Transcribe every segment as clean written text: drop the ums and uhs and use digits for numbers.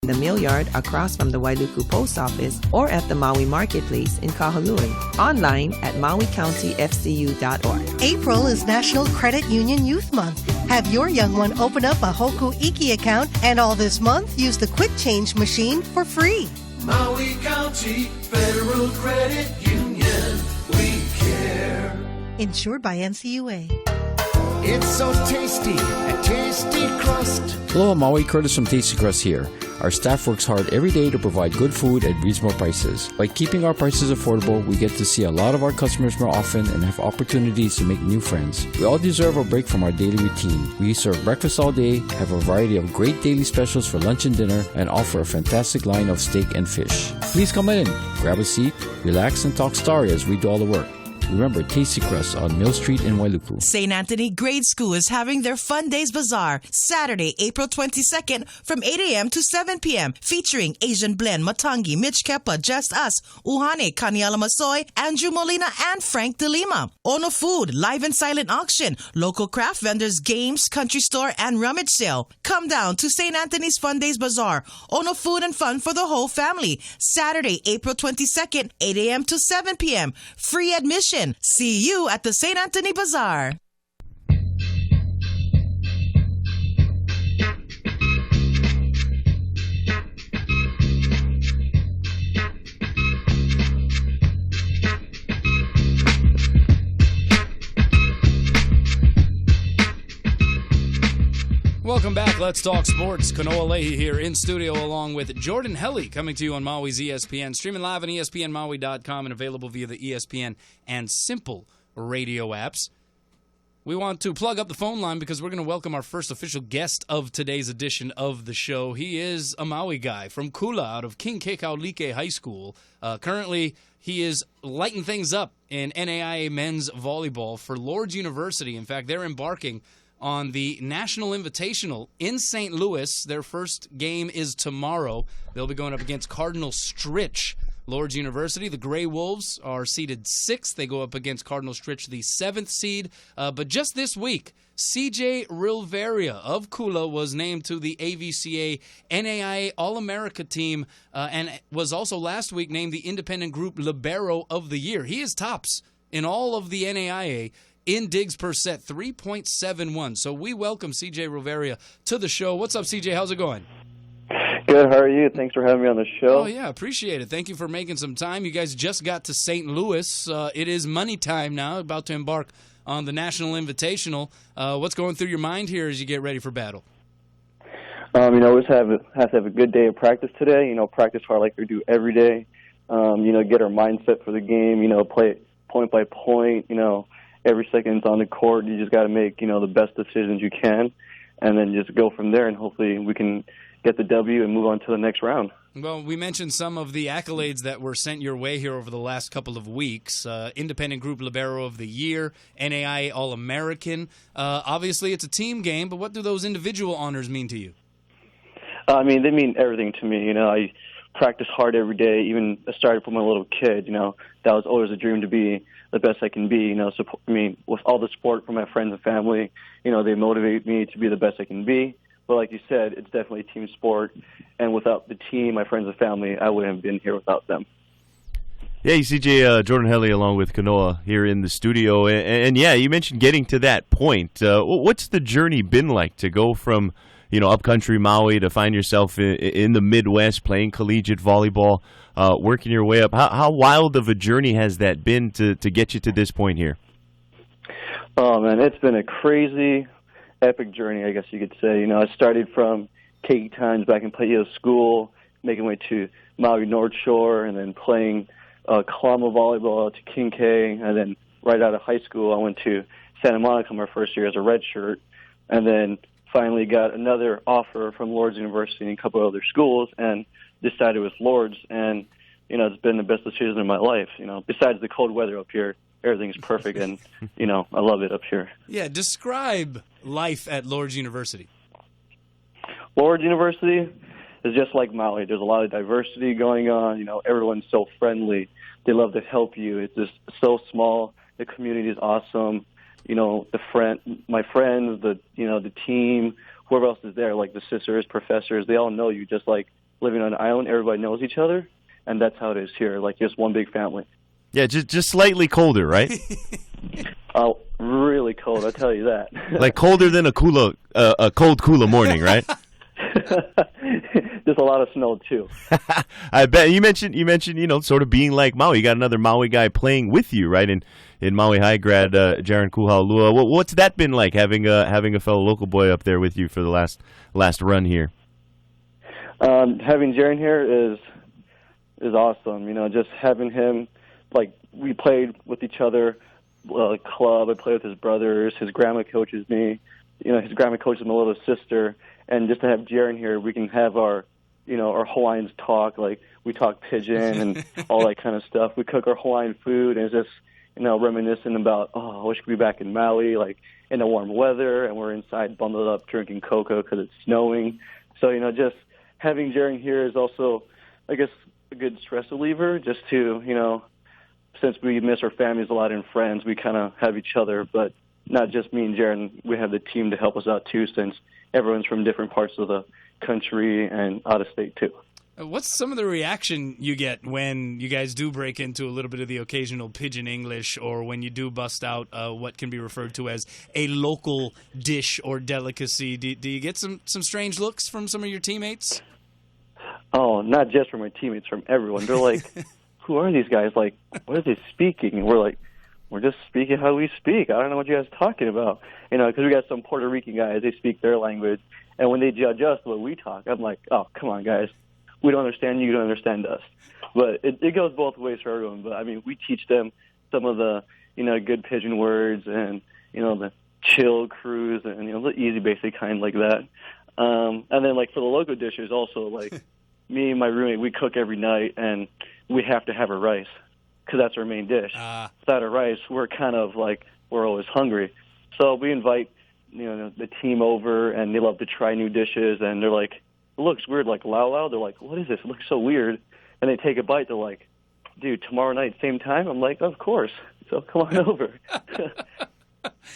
the Mill Yard across from the Wailuku Post Office or at the Maui Marketplace in Kahului. Online at mauicountyfcu.org. April is National Credit Union Youth Month. Have your young one open up a Hoku Iki account, and all this month use the Quick Change machine for free. Maui County Federal Credit Union, we care. Insured by NCUA. It's so tasty, a tasty crust. Hello, Maui. Curtis from Tasty Crust here. Our staff works hard every day to provide good food at reasonable prices. By keeping our prices affordable, we get to see a lot of our customers more often and have opportunities to make new friends. We all deserve a break from our daily routine. We serve breakfast all day, have a variety of great daily specials for lunch and dinner, and offer a fantastic line of steak and fish. Please come in, grab a seat, relax, and talk story as we do all the work. Remember, Tasty Crust on Mill Street in Wailuku. St. Anthony Grade School is having their Fun Days Bazaar Saturday, April 22nd from 8 a.m. to 7 p.m. featuring Asian Blend, Matangi, Mitch Kepa, Just Us, Uhane, Kaniela Masoy, Andrew Molina, and Frank De Lima. Ono Food, live and silent auction, local craft vendors, games, country store, and rummage sale. Come down to St. Anthony's Fun Days Bazaar. Ono Food and fun for the whole family. Saturday, April 22nd, 8 a.m. to 7 p.m. Free admission. See you at the St. Anthony Bazaar. Welcome back. Let's talk sports. Kanoa Leahy here in studio along with Jordan Helly coming to you on Maui's ESPN. Streaming live on ESPNMaui.com and available via the ESPN and Simple radio apps. We want to plug up the phone line because we're going to welcome our first official guest of today's edition of the show. He is a Maui guy from Kula out of King Kekaulike High School. Currently, he is lighting things up in NAIA men's volleyball for Lourdes University. In fact, they're embarking on the National Invitational in St. Louis. Their first game is tomorrow. They'll be going up against Cardinal Stritch. Lourdes University, the Gray Wolves, are seeded 6th. They go up against Cardinal Stritch, the 7th seed. But just this week, CJ Rilveria of Kula was named to the AVCA NAIA All-America team and was also last week named the independent group Libero of the Year. He is tops in all of the NAIA in digs per set, 3.71. So we welcome CJ Rilveria to the show. What's up, CJ? How's it going? Good. How are you? Thanks for having me on the show. Oh, yeah. Appreciate it. Thank you for making some time. You guys just got to St. Louis. It is money time now, about to embark on the National Invitational. What's going through your mind here as you get ready for battle? Always have to have a good day of practice today. Practice hard like we do every day. Get our mindset for the game. Play it point by point. Every second's on the court. You just got to make, the best decisions you can, and then just go from there, and hopefully we can get the W and move on to the next round. Well, we mentioned some of the accolades that were sent your way here over the last couple of weeks. Independent Group Libero of the Year, NAIA All-American. Obviously, it's a team game, but what do those individual honors mean to you? They mean everything to me. I practice hard every day, even I started from a little kid. That was always a dream to be the best I can be. With all the support from my friends and family, they motivate me to be the best I can be. But like you said, it's definitely a team sport, and without the team, my friends and family, I wouldn't have been here without them. Hey, CJ, Jordan Helly along with Kanoa here in the studio. And yeah, you mentioned getting to that point. What's the journey been like to go from, upcountry Maui to find yourself in the Midwest playing collegiate volleyball, working your way up? How wild of a journey has that been to get you to this point here? Oh, man, it's been a crazy, epic journey, I guess you could say. I started from Keiki times back in Plato School, making my way to Maui North Shore, and then playing Kalama volleyball to King K, and then right out of high school, I went to Santa Monica my first year as a redshirt, and then finally got another offer from Lourdes University and a couple of other schools, and decided with Lourdes, and it's been the best decision of my life. Besides the cold weather up here, everything's perfect, and I love it up here. Yeah, describe life at Lourdes University. Lourdes University is just like Maui. There's a lot of diversity going on. Everyone's so friendly. They love to help you. It's just so small. The community is awesome. My friends, the team, whoever else is there, like the sisters, professors, they all know you just like living on an island. Everybody knows each other, and that's how it is here, like just one big family. Yeah, just slightly colder, right? Oh, really cold, I'll tell you that. Like colder than a cold Kula morning, right? There's a lot of snow too. I bet you mentioned sort of being like Maui. You got another Maui guy playing with you, right? In Maui High grad, Jaron Kuhaulua. What's that been like having a fellow local boy up there with you for the last run here? Having Jaron here is awesome. Just having him, like, we played with each other, club. I played with his brothers. His grandma coaches me. His grandma coaches my little sister. And just to have Jaron here, we can have our Hawaiians talk. Like, we talk pidgin and all that kind of stuff. We cook our Hawaiian food, and it's just, reminiscing about, I wish we could be back in Maui, like, in the warm weather, and we're inside bundled up drinking cocoa because it's snowing. So, just having Jaron here is also, I guess, a good stress reliever, just to, since we miss our families a lot and friends, we kind of have each other. But not just me and Jaron, we have the team to help us out too, since everyone's from different parts of the country and out of state too. What's some of the reaction you get when you guys do break into a little bit of the occasional pidgin English, or when you do bust out what can be referred to as a local dish or delicacy? Do you get some strange looks from some of your teammates? Oh, not just from my teammates, from everyone. They're like, who are these guys? Like, what are they speaking? And we're like, we're just speaking how we speak. I don't know what you guys are talking about. Because we got some Puerto Rican guys, they speak their language. And when they judge us the way we talk, I'm like, oh, come on, guys. We don't understand you, you don't understand us. But it goes both ways for everyone. But, we teach them some of the, good pidgin words and, the chill cruise and, the easy basic kind like that. And then, like, for the local dishes also, like, me and my roommate, we cook every night, and we have to have a rice because that's our main dish. Without a rice, we're kind of like, we're always hungry. So we invite, the team over, and they love to try new dishes, and they're like, it looks weird, like lao. They're like, what is this? It looks so weird. And they take a bite. They're like, dude, tomorrow night, same time? I'm like, of course. So come on over.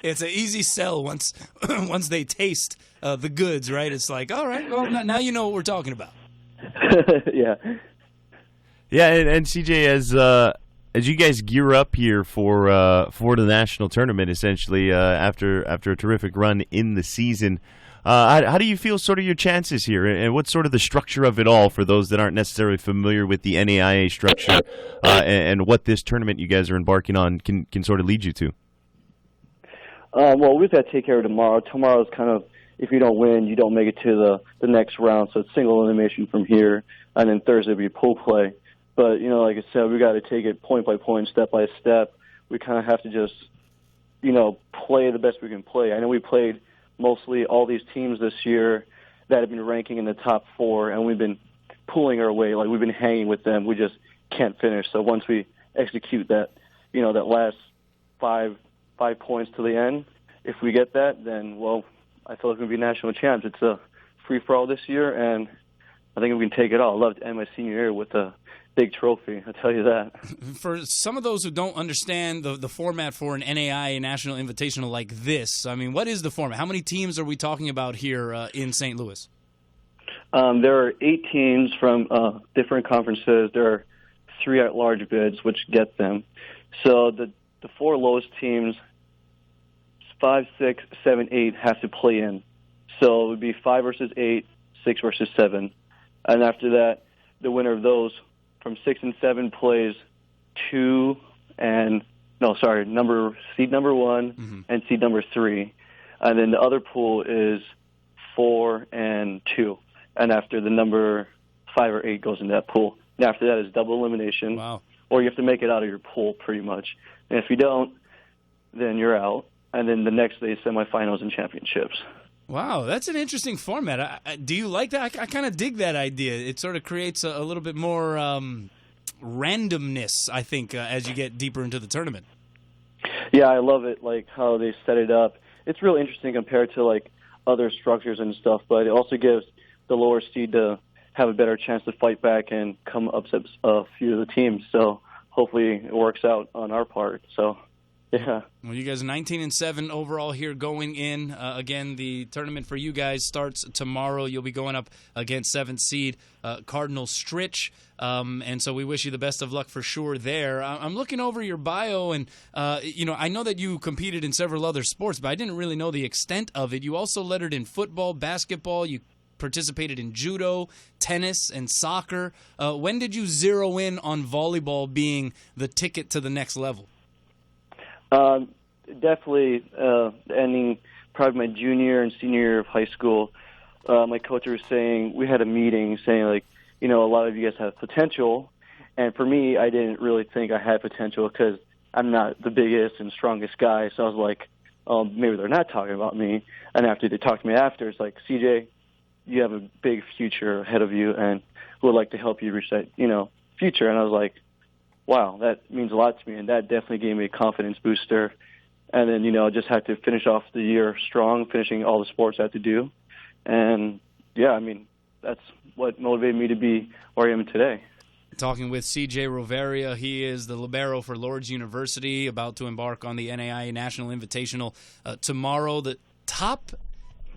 It's an easy sell once they taste the goods, right? It's like, all right, well, now you know what we're talking about. Yeah. Yeah, and CJ, as you guys gear up here for the national tournament, essentially after a terrific run in the season, how do you feel sort of your chances here, and what's sort of the structure of it all for those that aren't necessarily familiar with the NAIA structure and what this tournament you guys are embarking on can sort of lead you to? Well, we've got to take care of tomorrow. Tomorrow's kind of, if you don't win, you don't make it to the next round, so it's single elimination from here, and then Thursday will be pool play. But, like I said, we got to take it point by point, step by step. We kind of have to just, play the best we can play. I know we played mostly all these teams this year that have been ranking in the top 4, and we've been pulling our way. Like, we've been hanging with them. We just can't finish. So once we execute that, that last five points to the end, if we get that, then, well, I feel like we're going to be national champs. It's a free-for-all this year, and I think we can take it all. I love to end my senior year with a big trophy, I'll tell you that. For some of those who don't understand the format for an NAIA National Invitational like this, what is the format? How many teams are we talking about here in St. Louis? There are 8 teams from different conferences. There are 3 at-large bids, which get them. So the 4 lowest teams, 5, 6, 7, 8, have to play in. So it would be 5 versus 8, 6 versus 7. And after that, the winner of those from 6 and 7 plays seed number 1 and seed number 3. And then the other pool is 4 and 2. And after the number 5 or 8 goes in that pool. And after that is double elimination. Wow. Or you have to make it out of your pool pretty much. And if you don't, then you're out. And then the next day is semifinals and championships. Wow, that's an interesting format. Do you like that? I kind of dig that idea. It sort of creates a little bit more randomness, I think, as you get deeper into the tournament. Yeah, I love it, like how they set it up. It's real interesting compared to like other structures and stuff, but it also gives the lower seed to have a better chance to fight back and come upset a few of the teams. So hopefully it works out on our part. So. Yeah. Well, you guys are 19-7 overall here going in. Again, the tournament for you guys starts tomorrow. You'll be going up against 7th seed Cardinal Stritch. And so we wish you the best of luck for sure there. I'm looking over your bio, and I know that you competed in several other sports, but I didn't really know the extent of it. You also lettered in football, basketball. You participated in judo, tennis, and soccer. When did you zero in on volleyball being the ticket to the next level? Definitely ending probably my junior and senior year of high school. My coach was saying, we had a meeting saying, like, a lot of you guys have potential. And for me, I didn't really think I had potential because I'm not the biggest and strongest guy. So I was like, maybe they're not talking about me. And after they talked to me after, it's like, CJ, you have a big future ahead of you, and we would like to help you reach that, future. And I was like, wow, that means a lot to me, and that definitely gave me a confidence booster. And then, I just had to finish off the year strong, finishing all the sports I had to do. And, yeah, that's what motivated me to be where I am today. Talking with CJ Rilveria. He is the Libero for Lourdes University, about to embark on the NAIA National Invitational tomorrow. The top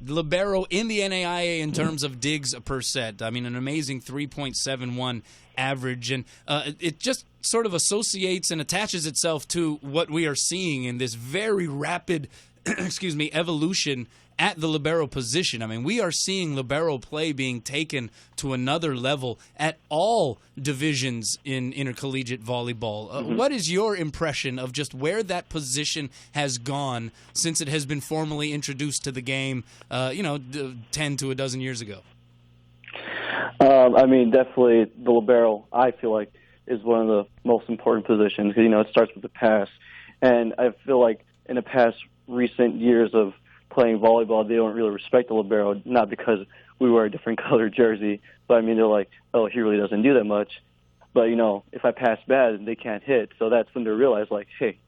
Libero in the NAIA in terms of digs per set. An amazing 3.71 average. And it just sort of associates and attaches itself to what we are seeing in this very rapid evolution at the libero position. We are seeing libero play being taken to another level at all divisions in intercollegiate volleyball. What is your impression of just where that position has gone since it has been formally introduced to the game, 10 to a dozen years ago? Definitely the libero, I feel like, is one of the most important positions because, it starts with the pass. And I feel like in the past recent years of playing volleyball, they don't really respect the libero, not because we wear a different color jersey, but they're like, oh, he really doesn't do that much. But, if I pass bad, they can't hit. So that's when they realize, like, hey,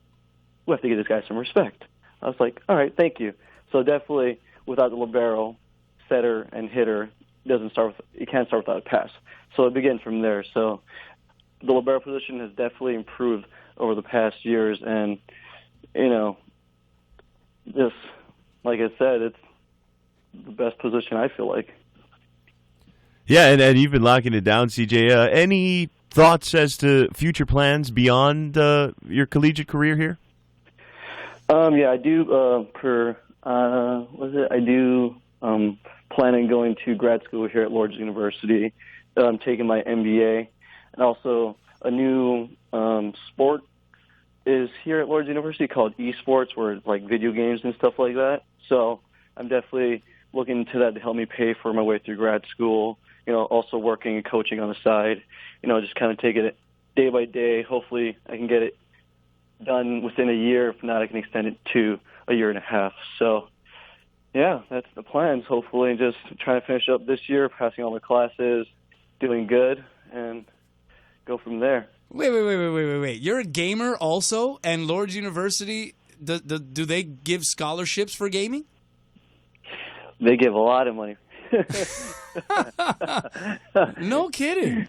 we have to give this guy some respect. I was like, all right, thank you. So definitely without the libero, setter and hitter, it can't start without a pass. So it begins from there. So the libero position has definitely improved over the past years, and, just like I said, it's the best position, I feel like. Yeah, and you've been locking it down, CJ. Any thoughts as to future plans beyond your collegiate career here? Yeah, I do. I do plan on going to grad school here at Lourdes University. I'm taking my MBA, and also a new sport is here at Lourdes University called esports, where it's like video games and stuff like that. So I'm definitely looking into that to help me pay for my way through grad school. Also working and coaching on the side. Just kind of taking it day by day. Hopefully I can get it done within a year. If not, I can extend it to a year and a half. So, yeah, that's the plans. Hopefully just trying to finish up this year, passing all the classes, doing good, and go from there. Wait. You're a gamer also, and Lourdes University, do they give scholarships for gaming? They give a lot of money. No kidding.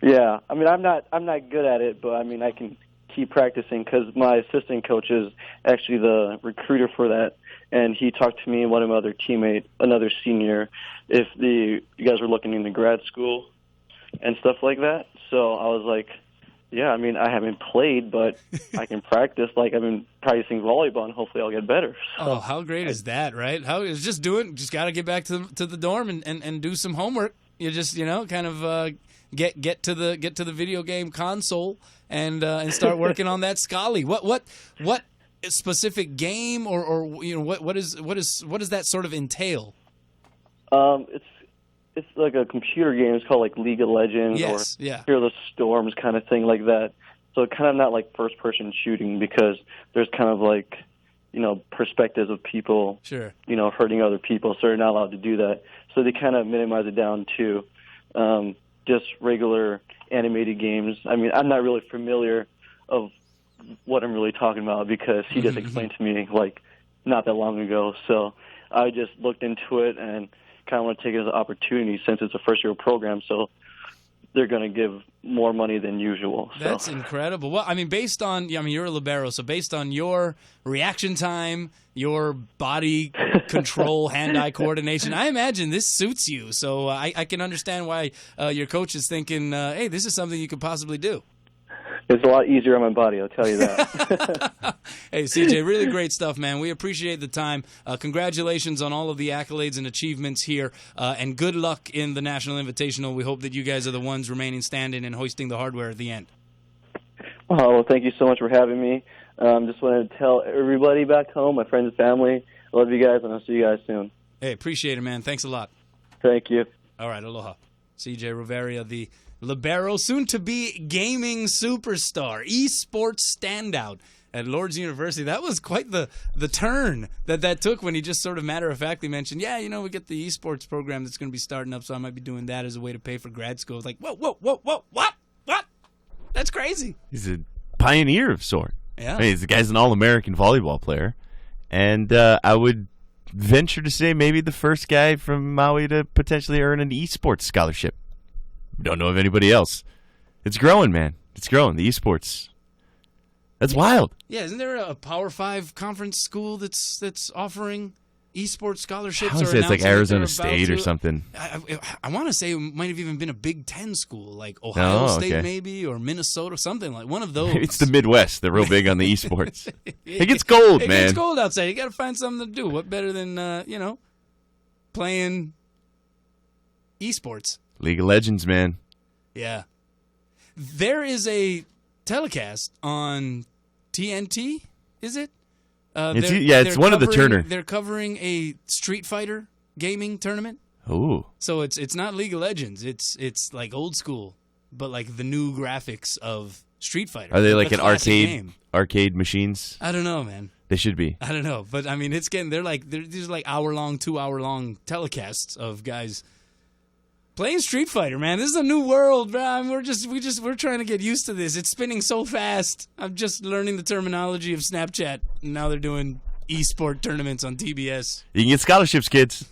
Yeah, I'm not good at it, but I can keep practicing because my assistant coach is actually the recruiter for that, and he talked to me and one of my other teammates, another senior, if you guys were looking into grad school and stuff like that. So I was like, yeah, I haven't played, but I can practice. Like, I've been practicing volleyball, and hopefully I'll get better. So, how great is that, right? Just got to get back to the dorm and do some homework. You just, kind of get to the video game console and start working on that Scully. What specific game or what does that sort of entail? It's like a computer game. It's called like League of Legends or Fear of the Storms kind of thing like that. So kind of not like first-person shooting because there's kind of like, perspectives of people, hurting other people. So they're not allowed to do that. So they kind of minimize it down to just regular animated games. I'm not really familiar of what I'm really talking about because he just explained to me like not that long ago. So I just looked into it and kind of want to take it as an opportunity since it's a first-year program. So they're going to give more money than usual. So. That's incredible. Well, I mean, you're a libero, so based on your reaction time, your body control, hand-eye coordination, I imagine this suits you. So I can understand why your coach is thinking, hey, this is something you could possibly do. It's a lot easier on my body, I'll tell you that. Hey, CJ, really great stuff, man. We appreciate the time. Congratulations on all of the accolades and achievements here, and good luck in the National Invitational. We hope that you guys are the ones remaining standing and hoisting the hardware at the end. Well, thank you so much for having me. Just wanted to tell everybody back home, my friends and family, I love you guys, and I'll see you guys soon. Hey, appreciate it, man. Thanks a lot. Thank you. All right, aloha. CJ Rilveria, the Libero, soon-to-be gaming superstar, esports standout at Lourdes University. That was quite the turn that took when he just sort of matter-of-factly mentioned, yeah, we get the esports program that's going to be starting up, so I might be doing that as a way to pay for grad school. It's like, whoa, what? That's crazy. He's a pioneer of sort. Yeah. I mean, the guy's an All-American volleyball player, and I would venture to say maybe the first guy from Maui to potentially earn an esports scholarship. Don't know of anybody else. It's growing, man. It's growing. The esports. That's wild. Yeah, isn't there a Power 5 conference school that's offering esports scholarships? How is it? It's like Arizona State or something. I want to say it might have even been a Big Ten school, like Ohio State maybe, or Minnesota, something like one of those. It's the Midwest. They're real big on the esports. It gets cold, man. It gets cold outside. You got to find something to do. What better than, playing esports? League of Legends, man. Yeah. There is a telecast on TNT, is it? It's one of the Turner. They're covering a Street Fighter gaming tournament. Ooh. So it's not League of Legends. It's like old school, but like the new graphics of Street Fighter. Are they like an arcade machines? I don't know, man. They should be. I don't know, but I mean, these are like 2-hour-long telecasts of guys playing Street Fighter, man. This is a new world, man. We're trying to get used to this. It's spinning so fast. I'm just learning the terminology of Snapchat, and now they're doing esport tournaments on TBS. You can get scholarships, kids.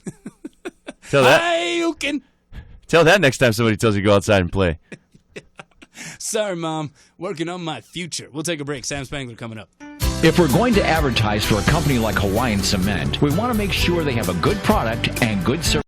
Tell that. Hey, you can. Tell that next time somebody tells you to go outside and play. Sorry, Mom. Working on my future. We'll take a break. Sam Spangler coming up. If we're going to advertise for a company like Hawaiian Cement, we want to make sure they have a good product and good service.